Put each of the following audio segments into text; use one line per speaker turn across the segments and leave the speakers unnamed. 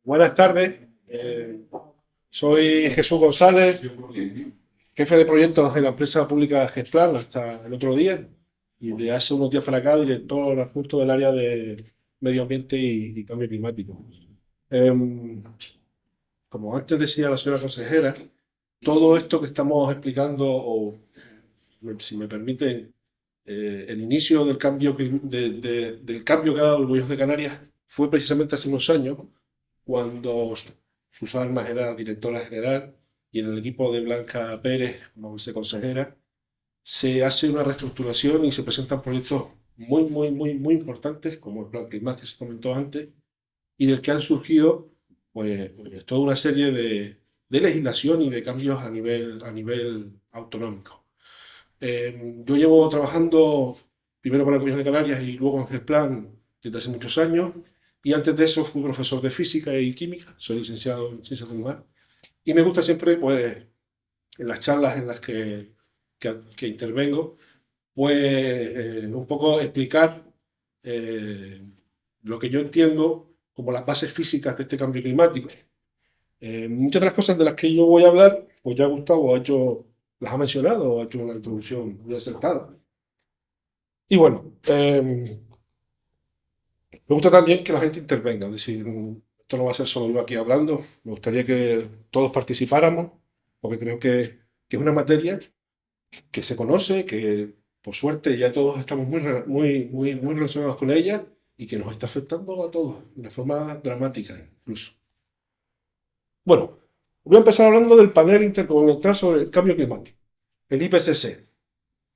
Buenas tardes, soy Jesús González, jefe de proyectos en la empresa pública Gesplan hasta el otro día y de hace unos días para acá director adjunto del área de medio ambiente y cambio climático. Em, Como antes decía la señora consejera, todo esto que estamos explicando, o si me permiten, el inicio del cambio, del cambio que ha dado el Gobierno de Canarias fue precisamente hace unos años, cuando Susana Armas era directora general y en el equipo de Blanca Pérez como viceconsejera se hace una reestructuración y se presentan proyectos muy importantes, como el Plan Climat que se comentó antes, y del que han surgido pues toda una serie de legislación y de cambios a nivel autonómico. Yo llevo trabajando primero para el Gobierno de Canarias y luego en GESPLAN desde hace muchos años. Y antes de eso fui profesor de física y química, soy licenciado en ciencias del mar. Y me gusta siempre, pues, en las charlas en las que intervengo, pues, un poco explicar eh, lo que yo entiendo como las bases físicas de este cambio climático. Muchas de las cosas de las que yo voy a hablar, pues ya Gustavo las ha mencionado, o ha hecho una introducción muy acertada. Y bueno, me gusta también que la gente intervenga, es decir, esto no va a ser solo yo aquí hablando, me gustaría que todos participáramos, porque creo que es una materia que se conoce, que por suerte ya todos estamos muy relacionados con ella y que nos está afectando a todos de una forma dramática incluso. Bueno, voy a empezar hablando del panel intergubernamental sobre el cambio climático, el IPCC,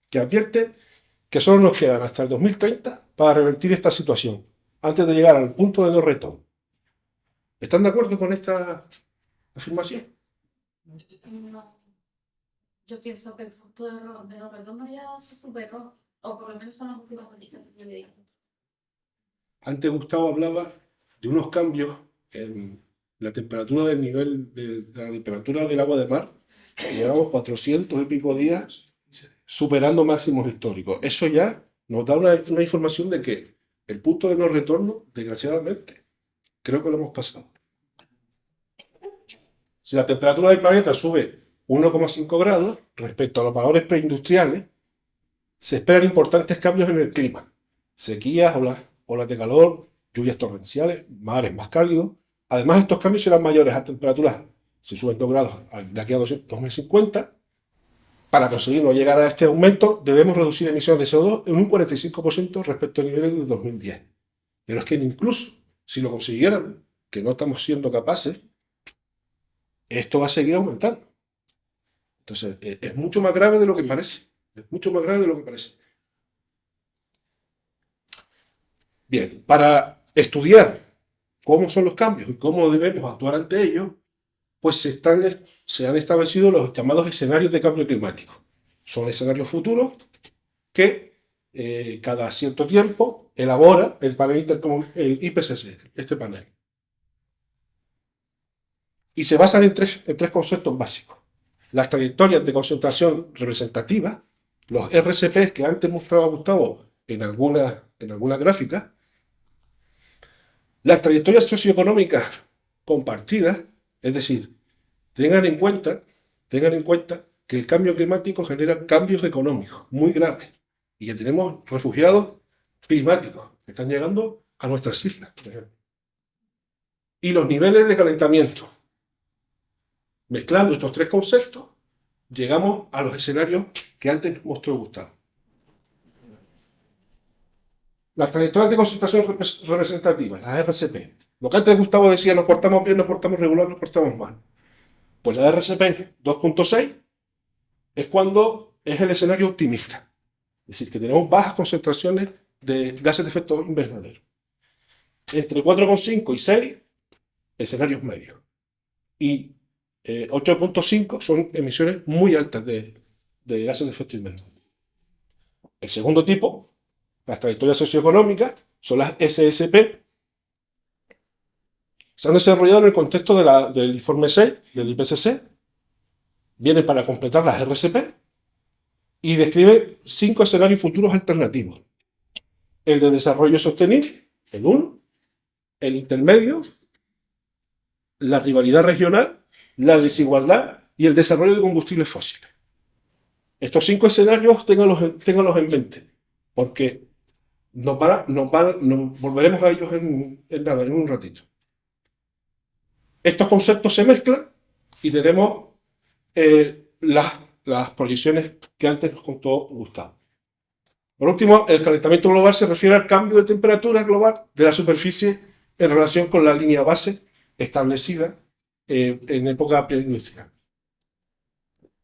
que advierte que solo nos quedan hasta el 2030 para revertir esta situación, antes de llegar al punto de no retorno. ¿Están de acuerdo con esta afirmación?
No, yo pienso que el punto de no retorno ya se superó, o por lo menos son las últimas noticias que yo leí.
Antes Gustavo hablaba de unos cambios en la temperatura del nivel de la temperatura del agua de mar. Llevamos 400 y pico días superando máximos históricos. Eso ya nos da una información de que el punto de no retorno, desgraciadamente, creo que lo hemos pasado. Si la temperatura del planeta sube 1,5 grados respecto a los valores preindustriales, se esperan importantes cambios en el clima. Sequías, olas de calor, lluvias torrenciales, mares más cálidos. Además, estos cambios serán mayores a temperaturas, si suben 2 grados de aquí a 2050. Para conseguir no llegar a este aumento, debemos reducir emisiones de CO2 en un 45% respecto a niveles de 2010. Pero es que incluso si lo consiguieran, que no estamos siendo capaces, esto va a seguir aumentando. Entonces, es mucho más grave de lo que parece. Es mucho más grave de lo que parece. Bien, para estudiar cómo son los cambios y cómo debemos actuar ante ellos, pues se han establecido los llamados escenarios de cambio climático. Son escenarios futuros que cada cierto tiempo elabora el panel el IPCC, este panel. Y se basan en tres conceptos básicos. Las trayectorias de concentración representativa, los RCP que antes mostraba Gustavo en alguna gráfica, las trayectorias socioeconómicas compartidas, es decir, tengan en cuenta que el cambio climático genera cambios económicos muy graves y que tenemos refugiados climáticos que están llegando a nuestras islas, por ejemplo. Y los niveles de calentamiento. Mezclando estos tres conceptos, llegamos a los escenarios que antes mostró Gustavo. Las trayectorias de concentración representativas, las RCP. Lo que antes Gustavo decía, nos portamos bien, nos portamos regular, nos portamos mal. Pues la RCP 2.6 es cuando es el escenario optimista. Es decir, que tenemos bajas concentraciones de gases de efecto invernadero. Entre 4,5 y 6, escenarios medios. Y 8,5 son emisiones muy altas de gases de efecto invernadero. El segundo tipo, las trayectorias socioeconómicas, son las SSP. Se han desarrollado en el contexto del informe 6 del IPCC. Vienen para completar las RCP y describe 5 escenarios futuros alternativos. El de desarrollo sostenible, el 1, el intermedio, la rivalidad regional, la desigualdad y el desarrollo de combustibles fósiles. Estos 5 escenarios ténganlos en mente, porque nos volveremos a ellos en un ratito. Estos conceptos se mezclan y tenemos las proyecciones que antes nos contó Gustavo. Por último, el calentamiento global se refiere al cambio de temperatura global de la superficie en relación con la línea base establecida en época preindustrial.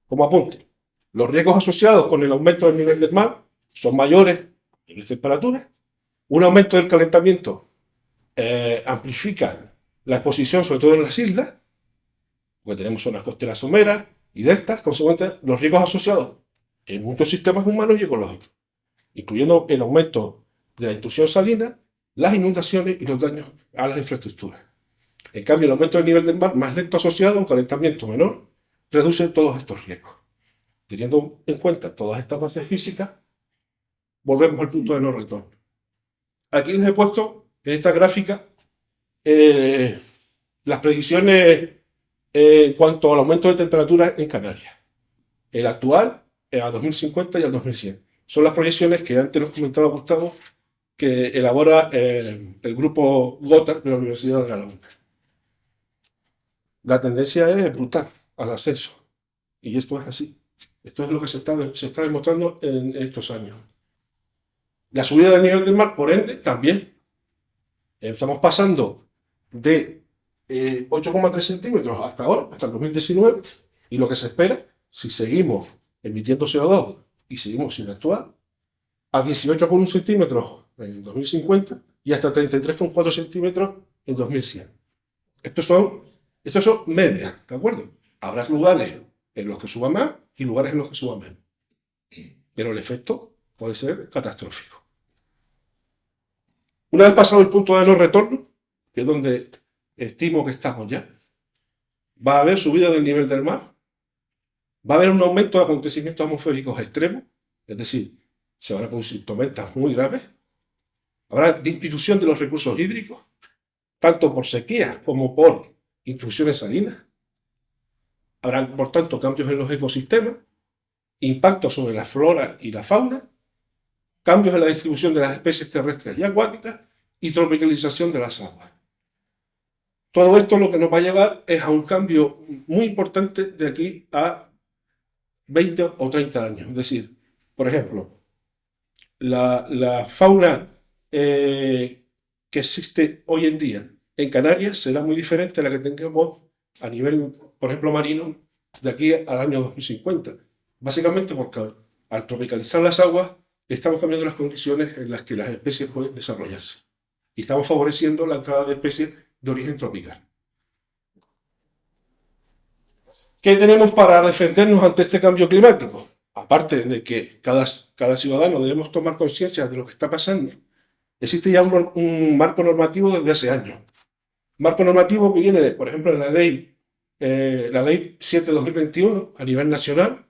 Como apunte, los riesgos asociados con el aumento del nivel del mar son mayores en las temperaturas. Un aumento del calentamiento amplifica la exposición, sobre todo en las islas, porque tenemos zonas costeras someras y deltas. Consecuentemente, los riesgos asociados en muchos sistemas humanos y ecológicos, incluyendo el aumento de la intrusión salina, las inundaciones y los daños a las infraestructuras. En cambio, el aumento del nivel del mar, más lento asociado a un calentamiento menor, reduce todos estos riesgos. Teniendo en cuenta todas estas bases físicas, volvemos al punto de no retorno. Aquí les he puesto en esta gráfica las predicciones en cuanto al aumento de temperatura en Canarias. El actual a 2050 y al 2100. Son las proyecciones que antes nos comentaba Gustavo, que elabora el grupo Gothard de la Universidad de La Laguna. La tendencia es brutal al ascenso. Y esto es así. Esto es lo que se está demostrando en estos años. La subida del nivel del mar, por ende, también. Estamos pasando de 8,3 centímetros hasta ahora, hasta el 2019, y lo que se espera, si seguimos emitiendo CO2 y seguimos sin actuar, a 18,1 centímetros en 2050 y hasta 33,4 centímetros en 2100. Estos son medias, ¿de acuerdo? Habrá lugares en los que suba más y lugares en los que suba menos. Pero el efecto puede ser catastrófico. Una vez pasado el punto de no retorno, que es donde estimo que estamos ya, va a haber subida del nivel del mar, va a haber un aumento de acontecimientos atmosféricos extremos, es decir, se van a producir tormentas muy graves, habrá disminución de los recursos hídricos, tanto por sequías como por intrusiones salinas, habrá, por tanto, cambios en los ecosistemas, impactos sobre la flora y la fauna, cambios en la distribución de las especies terrestres y acuáticas y tropicalización de las aguas. Todo esto lo que nos va a llevar es a un cambio muy importante de aquí a 20 o 30 años. Es decir, por ejemplo, la fauna que existe hoy en día en Canarias será muy diferente a la que tengamos a nivel, por ejemplo, marino, de aquí al año 2050. Básicamente porque al tropicalizar las aguas estamos cambiando las condiciones en las que las especies pueden desarrollarse. Y estamos favoreciendo la entrada de especies de origen tropical. ¿Qué tenemos para defendernos ante este cambio climático? Aparte de que cada ciudadano debemos tomar conciencia de lo que está pasando, existe ya un marco normativo desde hace años. Marco normativo que viene, por ejemplo, de la ley 7/2021 a nivel nacional,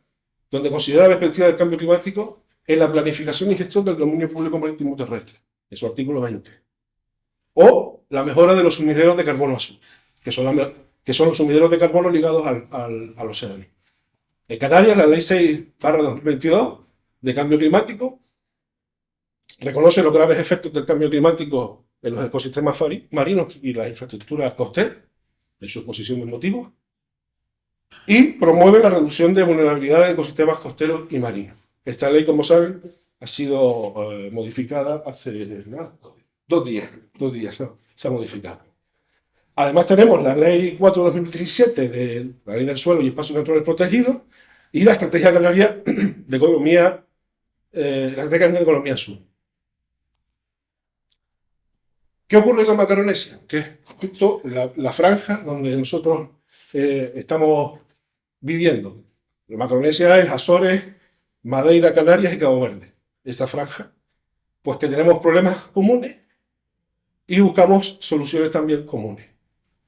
donde considera la perspectiva del cambio climático en la planificación y gestión del dominio público marítimo terrestre, en su artículo 20. O la mejora de los sumideros de carbono azul, que son los sumideros de carbono ligados al océano. En Canarias, la ley 6/2022 de cambio climático reconoce los graves efectos del cambio climático en los ecosistemas marinos y las infraestructuras costeras, en su exposición de motivos, y promueve la reducción de vulnerabilidad de ecosistemas costeros y marinos. Esta ley, como saben, ha sido modificada hace 2 días. 2 días se ha modificado. Además tenemos la Ley 4/2017 de la Ley del Suelo y Espacios Naturales Protegidos y la Estrategia Canaria de Economía, la Estrategia de Economía Sur. ¿Qué ocurre en la Macaronesia? Que es justo la franja donde nosotros estamos viviendo. La Macaronesia es Azores, Madeira, Canarias y Cabo Verde. Esta franja, pues que tenemos problemas comunes y buscamos soluciones también comunes.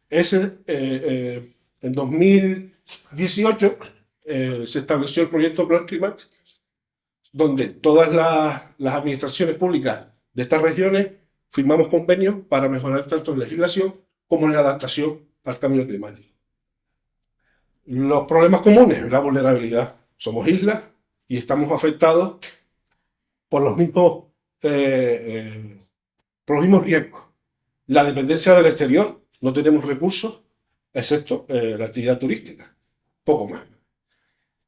En 2018 se estableció el proyecto Plan Climat, donde todas las administraciones públicas de estas regiones firmamos convenios para mejorar tanto en legislación como en la adaptación al cambio climático. Los problemas comunes, la vulnerabilidad. Somos islas y estamos afectados por los mismos, riesgos. La dependencia del exterior, no tenemos recursos, excepto la actividad turística, poco más.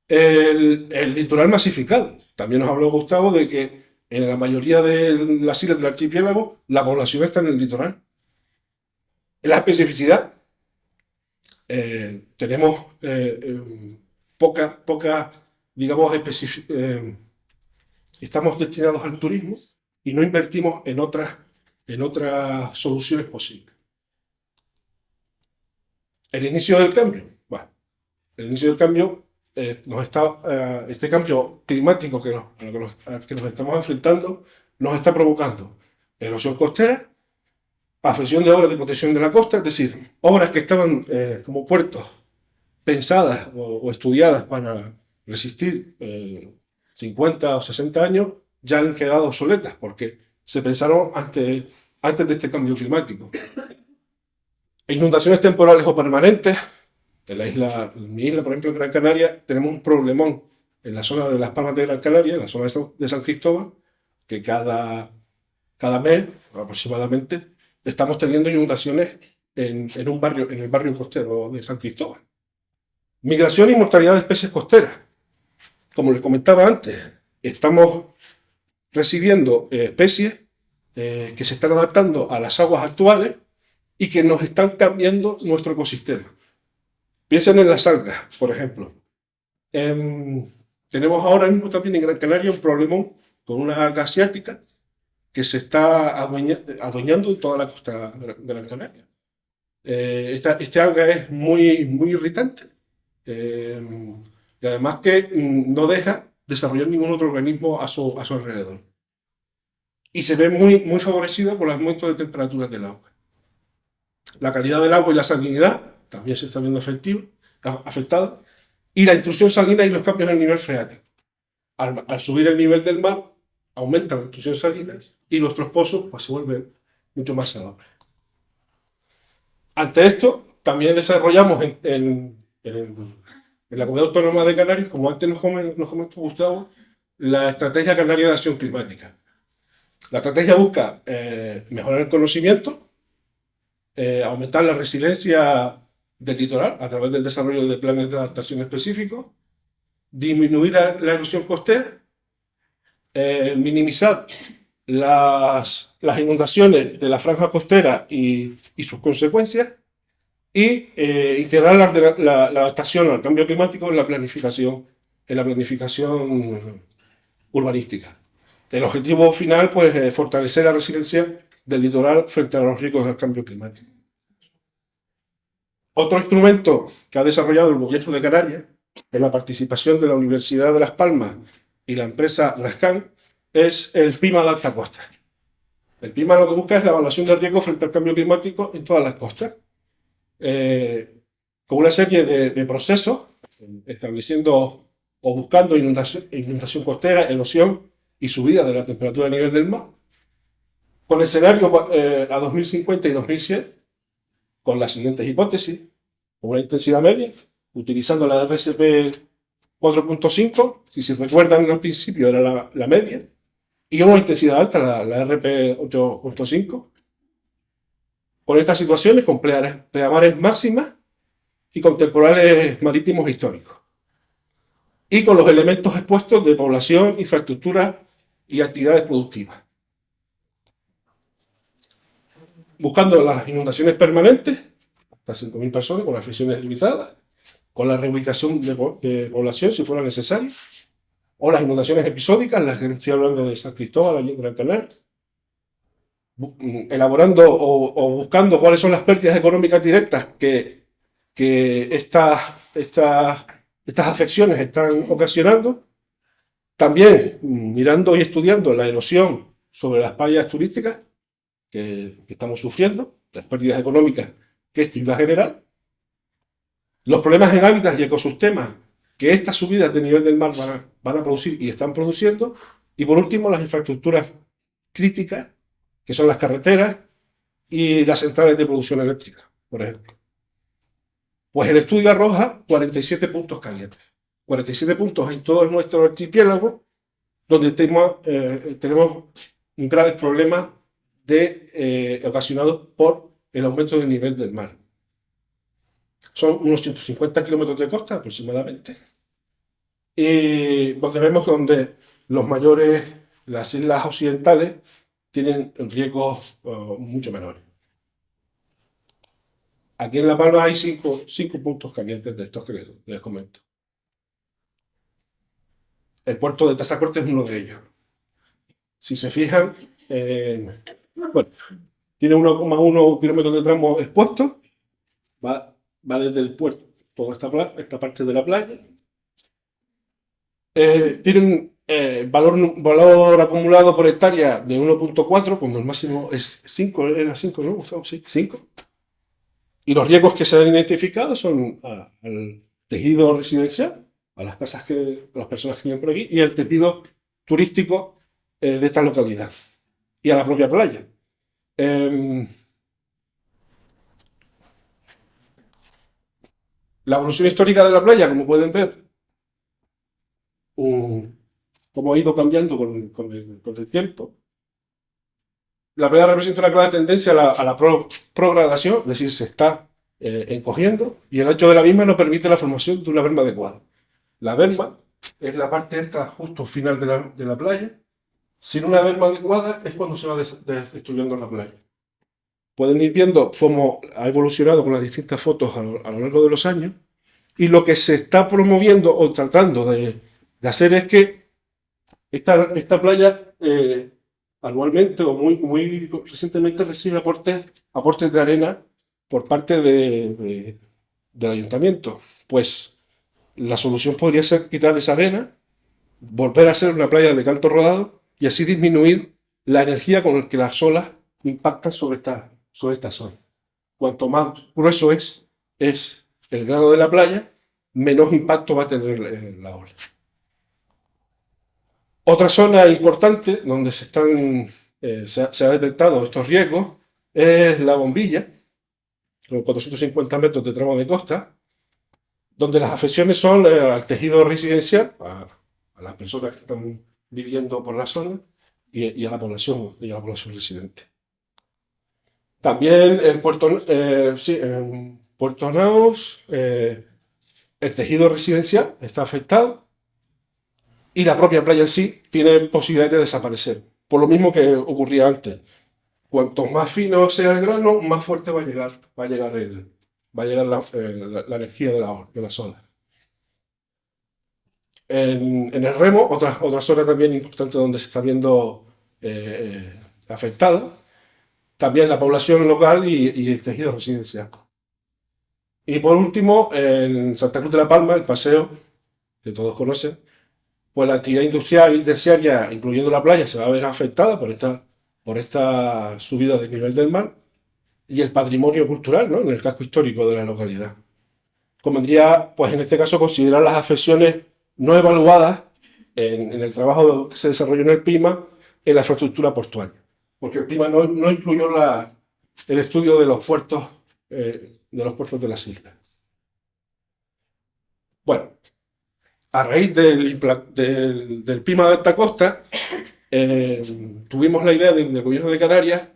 El litoral masificado. También nos habló Gustavo de que en la mayoría de las islas del archipiélago la población está en el litoral. En la especificidad, tenemos poca, digamos, estamos destinados al turismo y no invertimos en otras soluciones posibles. El inicio del cambio. Bueno, el inicio del cambio, este cambio climático al que nos estamos enfrentando nos está provocando erosión costera, afección de obras de protección de la costa, es decir, obras que estaban como puertos pensadas o estudiadas para resistir 50 o 60 años, ya han quedado obsoletas porque se pensaron antes de este cambio climático. Inundaciones temporales o permanentes. En mi isla, por ejemplo, en Gran Canaria, tenemos un problemón en la zona de Las Palmas de Gran Canaria, en la zona de San Cristóbal, que cada mes aproximadamente estamos teniendo inundaciones en el barrio costero de San Cristóbal. Migración y mortalidad de especies costeras. Como les comentaba antes, estamos recibiendo especies que se están adaptando a las aguas actuales y que nos están cambiando nuestro ecosistema. Piensen en las algas, por ejemplo. Tenemos ahora mismo también en Gran Canaria un problemón con una alga asiática que se está adueñando de toda la costa de Gran Canaria. Esta alga es muy, muy irritante y además que no deja desarrollar ningún otro organismo a su alrededor. Y se ve muy, muy favorecido por los aumentos de temperaturas del agua. La calidad del agua y la salinidad también se está viendo afectada. Y la intrusión salina y los cambios en el nivel freático. Al subir el nivel del mar, aumenta la intrusión salina y nuestros pozos pues, se vuelven mucho más salables. Ante esto, también desarrollamos en la Comunidad Autónoma de Canarias, como antes nos comentó Gustavo, la Estrategia Canaria de Acción Climática. La estrategia busca mejorar el conocimiento, aumentar la resiliencia del litoral a través del desarrollo de planes de adaptación específicos, disminuir la erosión costera, minimizar las inundaciones de la franja costera y sus consecuencias, y integrar la adaptación al cambio climático en la planificación urbanística. El objetivo final pues, es fortalecer la resiliencia del litoral frente a los riesgos del cambio climático. Otro instrumento que ha desarrollado el Gobierno de Canarias, en la participación de la Universidad de Las Palmas y la empresa Rascan, es el PIMA de alta costa. El PIMA lo que busca es la evaluación de riesgo frente al cambio climático en todas las costas, con una serie de procesos, estableciendo o buscando inundación costera, erosión y subida de la temperatura a nivel del mar, con escenarios a 2050 y 2100, con las siguientes hipótesis: con una intensidad media, utilizando la RSP 4.5, si se recuerdan al principio era la media, y una intensidad alta, la RP 8.5, con estas situaciones, con pleamares máximas y con temporales marítimos históricos, y con los elementos expuestos de población, infraestructura y actividades productivas. Buscando las inundaciones permanentes, hasta 5.000 personas, con las fricciones limitadas, con la reubicación de población si fuera necesario, o las inundaciones episódicas, las que estoy hablando de San Cristóbal, allí en Gran Canaria, elaborando o buscando cuáles son las pérdidas económicas directas que estas afecciones están ocasionando. También mirando y estudiando la erosión sobre las playas turísticas que estamos sufriendo, las pérdidas económicas que esto iba a generar, los problemas en hábitats y ecosistemas que estas subidas de nivel del mar van a producir y están produciendo, y por último las infraestructuras críticas, que son las carreteras y las centrales de producción eléctrica, por ejemplo. Pues el estudio arroja 47 puntos calientes. 47 puntos en todo nuestro archipiélago, donde tenemos graves problemas ocasionados por el aumento del nivel del mar. Son unos 150 kilómetros de costa aproximadamente. Y donde vemos donde las islas occidentales tienen riesgos mucho menores. Aquí en La Palma hay cinco puntos calientes de estos que les comento. El puerto de Tazacorte es uno de ellos. Si se fijan, bueno, tiene 1,1 kilómetros de tramo expuesto, va desde el puerto, toda esta parte de la playa. Tienen valor acumulado por hectárea de 1,4, cuando el máximo es 5, era 5, ¿no, Gustavo? Sí, 5. Y los riesgos que se han identificado son al tejido residencial, a las personas que viven por aquí, y al tejido turístico de esta localidad, y a la propia playa. La evolución histórica de la playa, como pueden ver, cómo ha ido cambiando con el tiempo. La playa representa una clara tendencia a la progradación, es decir, se está encogiendo, y el ancho de la misma no permite la formación de una berma adecuada. La berma es la parte esta justo final de la playa. Sin una berma adecuada es cuando se va destruyendo la playa. Pueden ir viendo cómo ha evolucionado con las distintas fotos a lo largo de los años, y lo que se está promoviendo o tratando de hacer es que esta playa anualmente o muy recientemente recibe aportes de arena por parte del ayuntamiento. Pues la solución podría ser quitar esa arena, volver a ser una playa de canto rodado y así disminuir la energía con la que las olas impactan sobre esta zona. Cuanto más grueso es el grano de la playa, menos impacto va a tener la ola. Otra zona importante donde se ha detectado estos riesgos es la Bombilla, con 450 metros de tramo de costa, donde las afecciones son al tejido residencial, a las personas que están viviendo por la zona y a la población residente. También en Puerto Naos, el tejido residencial está afectado y la propia playa en sí tiene posibilidad de desaparecer, por lo mismo que ocurría antes. Cuanto más fino sea el grano, más fuerte va a llegar la energía de las olas. En el remo, otra zona también importante donde se está viendo afectada, también la población local y el tejido residencial. Y por último, en Santa Cruz de la Palma, el paseo, que todos conocen, pues la actividad industrial y terciaria, incluyendo la playa, se va a ver afectada por esta subida del nivel del mar, y el patrimonio cultural, ¿no?, en el casco histórico de la localidad. Convendría, pues en este caso, considerar las afecciones no evaluadas en el trabajo que se desarrolló en el PIMA en la infraestructura portuaria, porque el PIMA no incluyó el estudio de los puertos de las islas. Bueno, a raíz del PIMA de alta costa, tuvimos la idea del gobierno de Canarias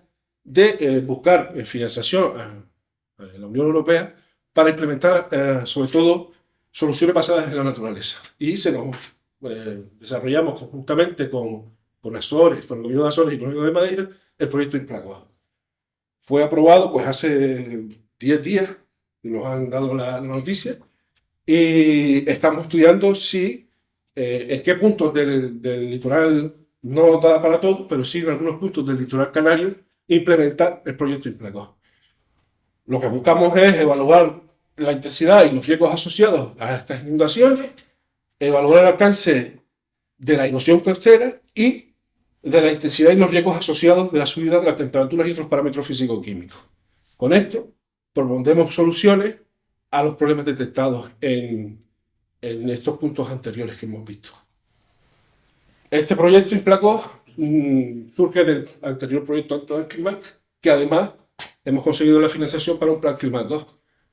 de buscar financiación a la Unión Europea para implementar, sobre todo, soluciones basadas en la naturaleza. Y desarrollamos conjuntamente con Azores, con el gobierno de Azores y con el gobierno de Madeira, el proyecto Implacoa. Fue aprobado pues hace 10 días, y nos han dado la noticia, y estamos estudiando en qué puntos del litoral, no da para todo, pero sí en algunos puntos del litoral canario, implementar el proyecto Implacoa. Lo que buscamos es evaluar la intensidad y los riesgos asociados a estas inundaciones, evaluar el alcance de la erosión costera y de la intensidad y los riesgos asociados de la subida de las temperaturas y otros parámetros físico-químicos. Con esto propondremos soluciones a los problemas detectados en estos puntos anteriores que hemos visto. Este proyecto Implacoa surge del anterior proyecto Climac, que además hemos conseguido la financiación para un plan Climac 2,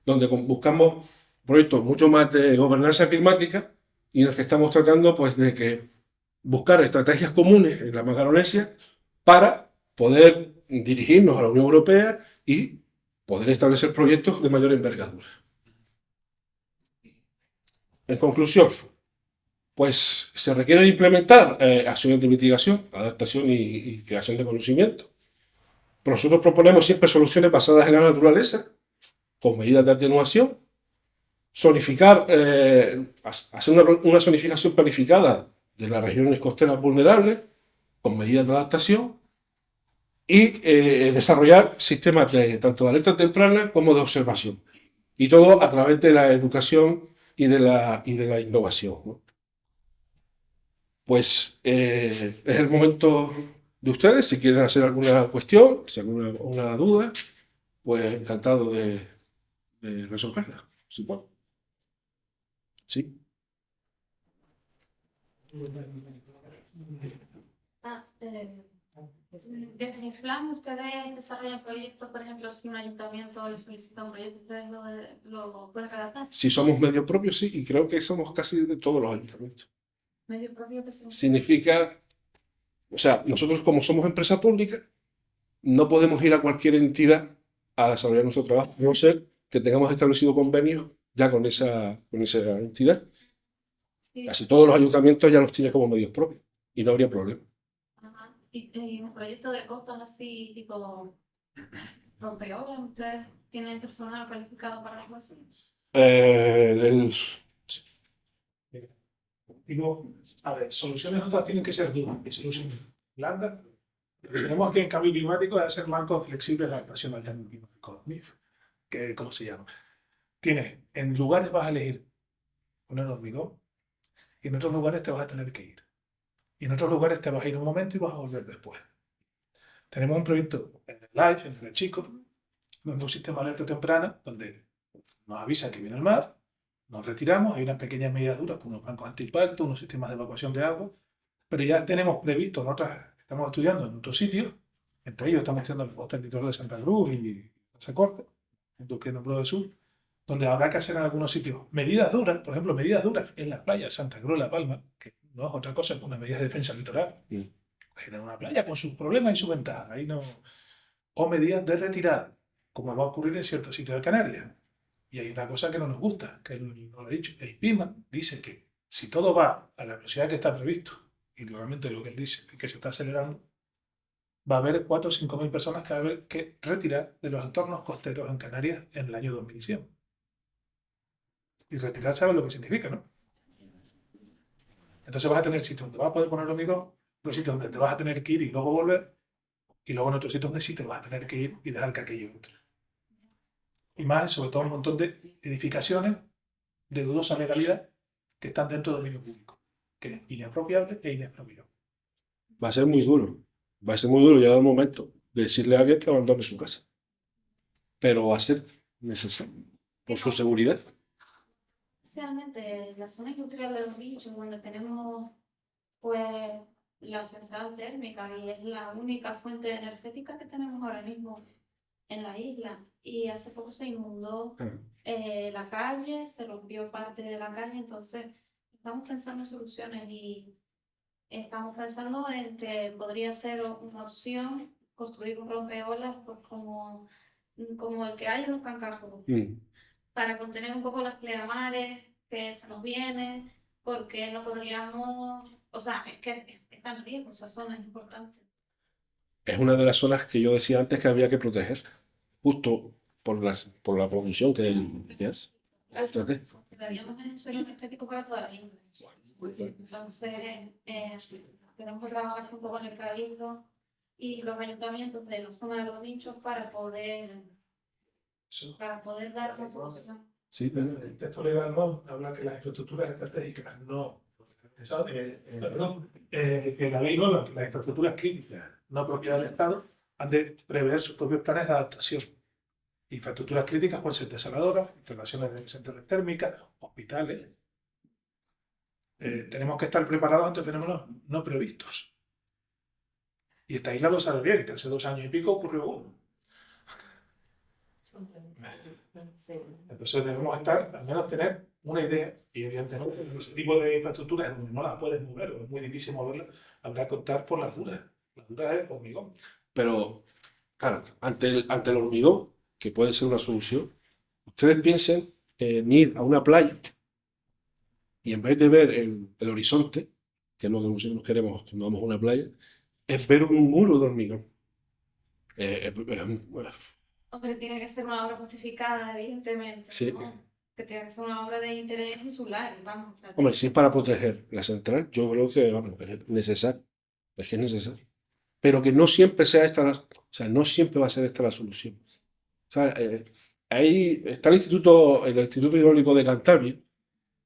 donde buscamos proyectos mucho más de gobernanza climática y en los que estamos tratando pues, de que buscar estrategias comunes en la Macaronesia para poder dirigirnos a la Unión Europea y poder establecer proyectos de mayor envergadura. En conclusión, pues se requiere implementar acciones de mitigación, adaptación y creación de conocimiento. Pero nosotros proponemos siempre soluciones basadas en la naturaleza, con medidas de atenuación, zonificar, hacer una zonificación planificada de las regiones costeras vulnerables, con medidas de adaptación, y desarrollar sistemas tanto de alerta temprana como de observación. Y todo a través de la educación y de la innovación, ¿no? Pues es el momento de ustedes, si quieren hacer alguna cuestión, si alguna duda, pues encantado de resolverla. Sí, bueno. Sí.
Desde el plan, ustedes desarrollan proyectos, por ejemplo, si un ayuntamiento le solicita un proyecto, ustedes lo pueden redactar.
Si somos medio propios, sí, y creo que somos casi de todos los ayuntamientos.
Medio propio que
Significa, o sea, nosotros como somos empresa pública, no podemos ir a cualquier entidad a desarrollar nuestro trabajo, a no ser que tengamos establecido convenios ya con esa entidad.
Sí.
Casi todos los ayuntamientos ya los tienen como medios propios y no habría problema.
Ajá. Y un proyecto de costas así, tipo rompeolas, ¿ustedes tienen personal calificado para algo así?
Digo, a ver, soluciones otras tienen que ser duras, y soluciones blandas. Lo que tenemos aquí en cambio climático es hacer marcos flexibles de adaptación al cambio climático. ¿Cómo se llama? Tienes, en lugares vas a elegir poner hormigón, y en otros lugares te vas a tener que ir. Y en otros lugares te vas a ir un momento y vas a volver después. Tenemos un proyecto en el Live, en el Chico, donde un sistema de alerta temprana, donde nos avisa que viene el mar, nos retiramos, hay unas pequeñas medidas duras, con unos bancos antiimpacto, unos sistemas de evacuación de agua, pero ya tenemos previsto en otras, estamos estudiando en otros sitios, entre ellos estamos estudiando el territorio de Santa Cruz y Esa Corte, en Duque Nombró del Sur, donde habrá que hacer en algunos sitios medidas duras, por ejemplo, medidas duras en las playas Santa Cruz, La Palma, que no es otra cosa que una medida de defensa litoral. En una playa con sus problemas y sus ventajas, ahí no. O medidas de retirada, como va a ocurrir en ciertos sitios de Canarias. Y hay una cosa que no nos gusta, que no lo he dicho. El IPIMA dice que si todo va a la velocidad que está previsto, y realmente lo que él dice es que se está acelerando, va a haber 4 o 5 mil personas que va a haber que retirar de los entornos costeros en Canarias en el año 2100. Y retirar sabe lo que significa, ¿no? Entonces vas a tener sitios donde vas a poder poner hormigón, otros sitios donde te vas a tener que ir y luego volver, y luego en otros sitios donde sí te vas a tener que ir y dejar que aquello entre. Y más, sobre todo, un montón de edificaciones de dudosa legalidad que están dentro del dominio público, que es inapropiable e inexpropiable.
Va a ser muy duro. Va a ser muy duro llegar el momento de decirle a alguien que abandone su casa. Pero va a ser necesario por su seguridad.
Especialmente en la zona industrial de Los Rinchos, donde tenemos pues la central térmica y es la única fuente energética que tenemos ahora mismo en la isla. Y hace poco se inundó la calle, se rompió parte de la calle, entonces estamos pensando en soluciones y estamos pensando en que podría ser una opción construir un rompeolas pues como el que hay en los Cancajos, para contener un poco las pleamar que se nos vienen, porque no podríamos, o sea, es que está en riesgo, esa zona es importante.
Es una de las zonas que yo decía antes que había que proteger, justo por la producción que es.
Daríamos un sello energético para toda la isla. Entonces, tenemos que trabajar junto con el Cabildo y los ayuntamientos de la zona de Los Rinchos para poder dar una solución.
Sí, pero el texto legal no habla que las infraestructuras estratégicas no. Que la ley no, que las infraestructuras críticas no propiedad del Estado han de prever sus propios planes de adaptación. Infraestructuras críticas pueden ser desaladoras, instalaciones de centrales térmicas, hospitales. Tenemos que estar preparados ante fenómenos no previstos. Y esta isla lo sabe bien, que hace 2 años y pico ocurrió uno.
Sí.
Entonces debemos estar, al menos tener una idea, y evidentemente en ese tipo de infraestructuras donde no las puedes mover, o es muy difícil moverlas, habrá que optar por las duras. Las duras es hormigón.
Pero, claro, ante el hormigón, que puede ser una solución, ustedes piensen en ir a una playa y en vez de ver el horizonte, que es lo que nosotros queremos cuando vamos a una playa, es ver un muro de hormigón.
Hombre, tiene que ser una obra justificada, evidentemente,
Sí.
¿no? Que tiene que ser una obra de interés insular, vamos.
Hombre, si es para proteger la central, yo creo que vamos, es necesario. Es que es necesario. Pero que no siempre sea esta o sea, no siempre va a ser esta la solución. O sea, ahí está el Instituto Hidráulico de Cantabria,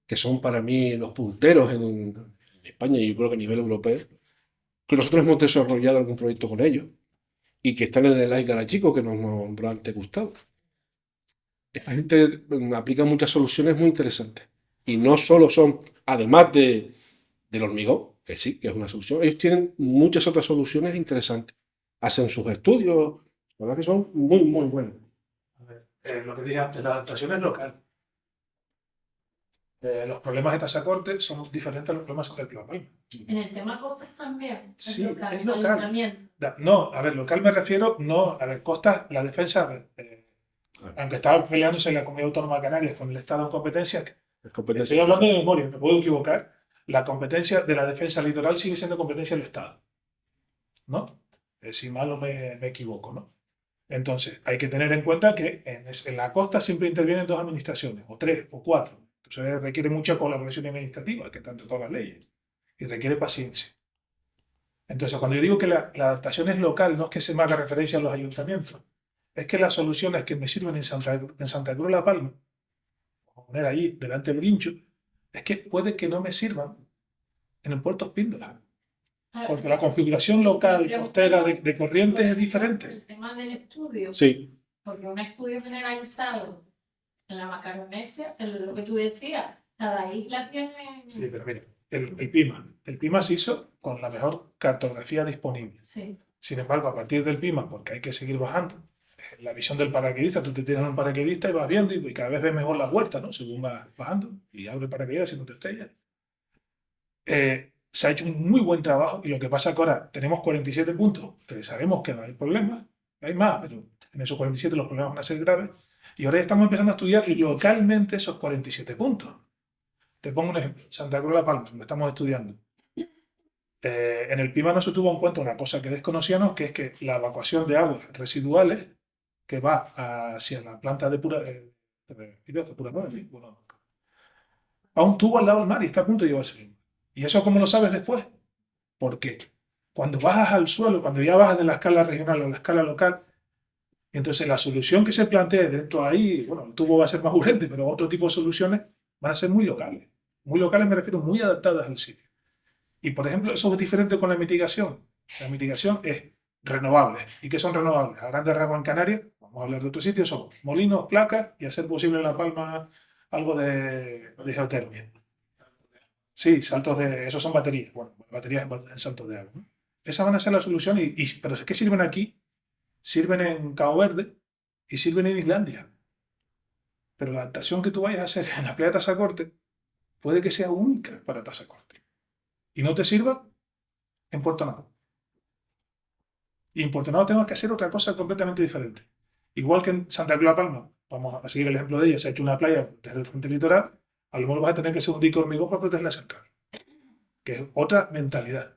que son para mí los punteros en España y yo creo que a nivel europeo, que nosotros hemos desarrollado algún proyecto con ellos y que están en el AICARA chico que nos nombró antes Gustavo. Esta gente aplica muchas soluciones muy interesantes. Y no solo son, además del hormigón, que sí, que es una solución, ellos tienen muchas otras soluciones interesantes. Hacen sus estudios, la verdad que son muy, muy buenos.
A ver, lo que dije antes, la adaptación es local. Los problemas de pasaporte son diferentes a los problemas de La Palma.
En el tema costas también.
Sí, es
local.
local. No, a ver, local me refiero, no, a ver, costas, la defensa, aunque estaba peleándose la Comunidad Autónoma de Canarias con el Estado en competencia,
Es competencia.
estoy hablando de memoria, me puedo equivocar, la competencia de la defensa litoral sigue siendo competencia del Estado, ¿no? Si mal no me equivoco, ¿no? Entonces, hay que tener en cuenta que en la costa siempre intervienen dos administraciones, o tres, o cuatro. Entonces requiere mucha colaboración administrativa, que tanto todas las leyes, y requiere paciencia. Entonces, cuando yo digo que la adaptación es local, no es que se me haga referencia a los ayuntamientos, es que las soluciones que me sirven en Santa Cruz de La Palma, vamos a poner ahí delante del guincho, es que puede que no me sirvan en el puerto Espíndola. Porque la configuración local costera de corrientes es diferente.
El tema del estudio.
Sí.
Porque un estudio generalizado en la Macaronesia, lo que tú decías, cada isla tiene.
Sí, pero mira, el PIMA se hizo con la mejor cartografía disponible.
Sí.
Sin embargo, a partir del PIMA, porque hay que seguir bajando, la visión del paracaidista, tú te tienes un paracaidista y vas viendo y cada vez ves mejor las vueltas, ¿no? Según vas bajando y abre el paracaídas y no te estrellas. Se ha hecho un muy buen trabajo y lo que pasa es que ahora tenemos 47 puntos, pero sabemos que hay problemas, hay más, pero en esos 47 los problemas van a ser graves y ahora ya estamos empezando a estudiar localmente esos 47 puntos. Te pongo un ejemplo, Santa Cruz de La Palma, donde estamos estudiando. En el PIMA no se tuvo en cuenta una cosa que desconocíamos, que es que la evacuación de aguas residuales que va hacia la planta depuradora, a un tubo al lado del mar y está a punto de llevarse. ¿Y eso cómo lo sabes después? Porque cuando bajas al suelo, cuando ya bajas de la escala regional a la escala local, entonces la solución que se plantea dentro ahí, bueno, el tubo va a ser más urgente, pero otro tipo de soluciones van a ser muy locales. Muy locales me refiero muy adaptadas al sitio. Y por ejemplo, eso es diferente con la mitigación. La mitigación es renovable. ¿Y qué son renovables? A grandes rasgos en Canarias, vamos a hablar de otros sitios, son molinos, placas y hacer posible en La Palma algo de geotermia. Sí, saltos de. Esos son baterías. Bueno, baterías en saltos de agua, ¿no? Esas van a ser la solución. Pero ¿qué sirven aquí? Sirven en Cabo Verde y sirven en Islandia. Pero la adaptación que tú vayas a hacer en la playa de Tazacorte puede que sea única para Tazacorte. Y no te sirva en Puerto Nado. Y en Puerto Nado tenemos que hacer otra cosa completamente diferente. Igual que en Santa Cruz de La Palma, vamos a seguir el ejemplo de ella, se ha hecho una playa desde el frente litoral, a lo mejor vas a tener que hacer un dique hormigón para proteger la central, que es otra mentalidad.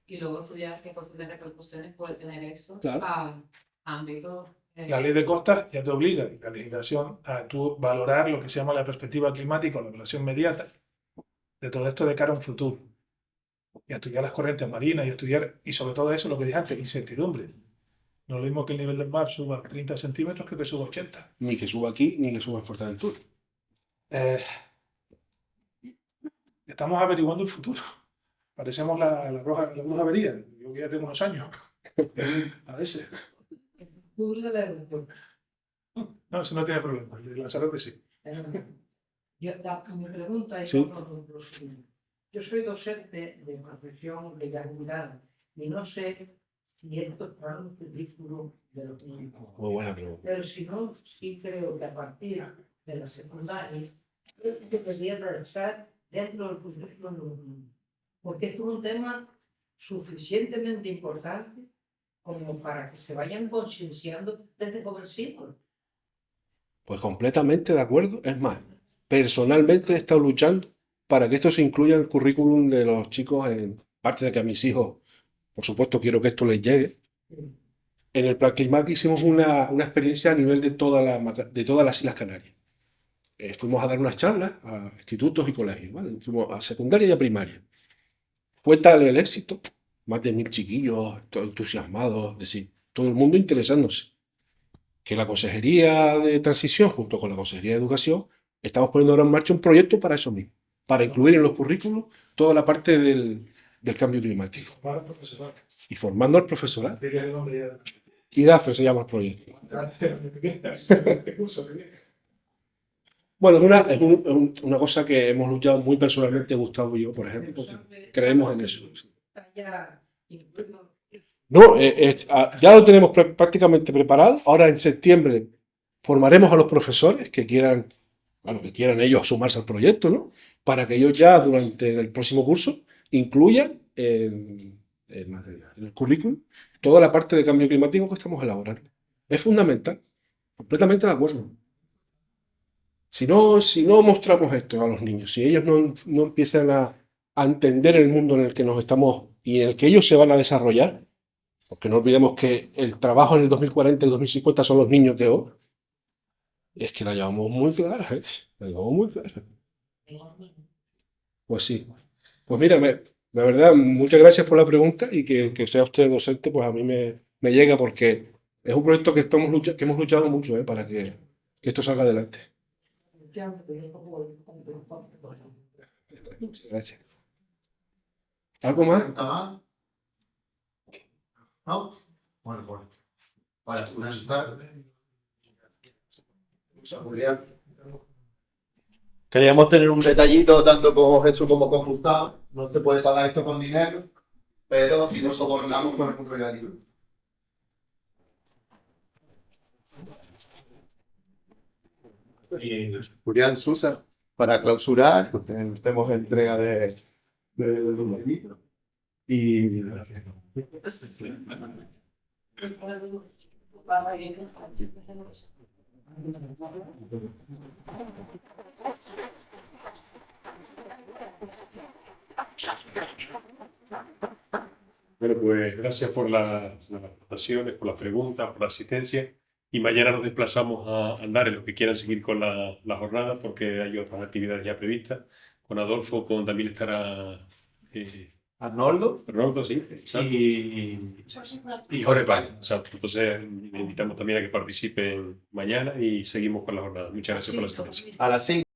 Y luego estudiar qué posibles repercusiones puede tener eso
Claro.
a ámbitos.
La ley de costas ya te obliga, la legislación, a tú valorar lo que se llama la perspectiva climática o la evaluación inmediata de todo esto de cara a un futuro. Y a estudiar las corrientes marinas y sobre todo eso, lo que dije antes, incertidumbre. No es lo mismo que el nivel del mar suba 30 centímetros que suba 80.
Ni que suba aquí, ni que suba en Fuerteventura.
Estamos averiguando el futuro. Parecemos la bruja avería. Yo que ya tengo unos años. A veces. No, eso no tiene problema. El de Lanzarote sí.
Mi pregunta es:
Sí.
yo soy docente de profesión de carburante y no sé
si esto está en el currículum de los niños.
Muy buena pregunta.
Pero si no, sí creo que a partir de la secundaria, debería de estar dentro del currículum de los niños. Porque esto es un tema suficientemente importante como para que se vayan concienciando desde jovencitos.
Pues completamente de acuerdo. Es más, personalmente he estado luchando para que esto se incluya en el currículum de los chicos, en parte de que a mis hijos, por supuesto, quiero que esto les llegue. En el Plan Climac hicimos una experiencia a nivel de todas las Islas Canarias. Fuimos a dar unas charlas a institutos y colegios, ¿vale? Fuimos a secundaria y a primaria. Fue tal el éxito, más de 1000 chiquillos, todos entusiasmados, es decir, todo el mundo interesándose, que la Consejería de Transición, junto con la Consejería de Educación, estamos poniendo ahora en marcha un proyecto para eso mismo, para incluir en los currículos toda la parte del cambio climático.
Para profesoral.
Y formando al profesorado.
Tienes el nombre ya.
IDAFE se llama el proyecto.
Este curso que viene.
Bueno, es una cosa que hemos luchado muy personalmente, Gustavo y yo, por ejemplo, porque creemos en eso.
Está ya incluido.
No, ya lo tenemos prácticamente preparado. Ahora en septiembre formaremos a los profesores que quieran, bueno, que quieran ellos sumarse al proyecto, ¿no? Para que ellos ya durante el próximo curso incluyan en el currículum toda la parte de cambio climático que estamos elaborando. Es fundamental, completamente de acuerdo. Si no mostramos esto a los niños, si ellos no empiezan a entender el mundo en el que nos estamos y en el que ellos se van a desarrollar, porque no olvidemos que el trabajo en el 2040 y 2050 son los niños de hoy, es que la llevamos muy clara, ¿eh? La llevamos muy clara. Pues sí. Pues mira, la verdad, muchas gracias por la pregunta y que sea usted docente, pues a mí me llega porque es un proyecto que hemos luchado mucho, para que esto salga adelante. Gracias. ¿Algo más?
¿Ah? ¿No? Bueno, pues. Para finalizar. Julián. Queríamos tener un detallito tanto con Jesús como con Gustavo. No se puede pagar esto con dinero, pero si lo sobornamos con un regalito. Julián Susa, para clausurar, tenemos entrega de libros. Y
bueno, pues gracias por las aportaciones, por las preguntas, por la asistencia. Y mañana nos desplazamos a Andares, los que quieran seguir con la jornada, porque hay otras actividades ya previstas. Con Adolfo, también estará
Arnoldo.
Arnoldo, sí. Exacto.
Y Jorge Paz.
Exacto. Entonces, le invitamos también a que participen mañana y seguimos con la jornada. Muchas gracias por la asistencia.
A las 5.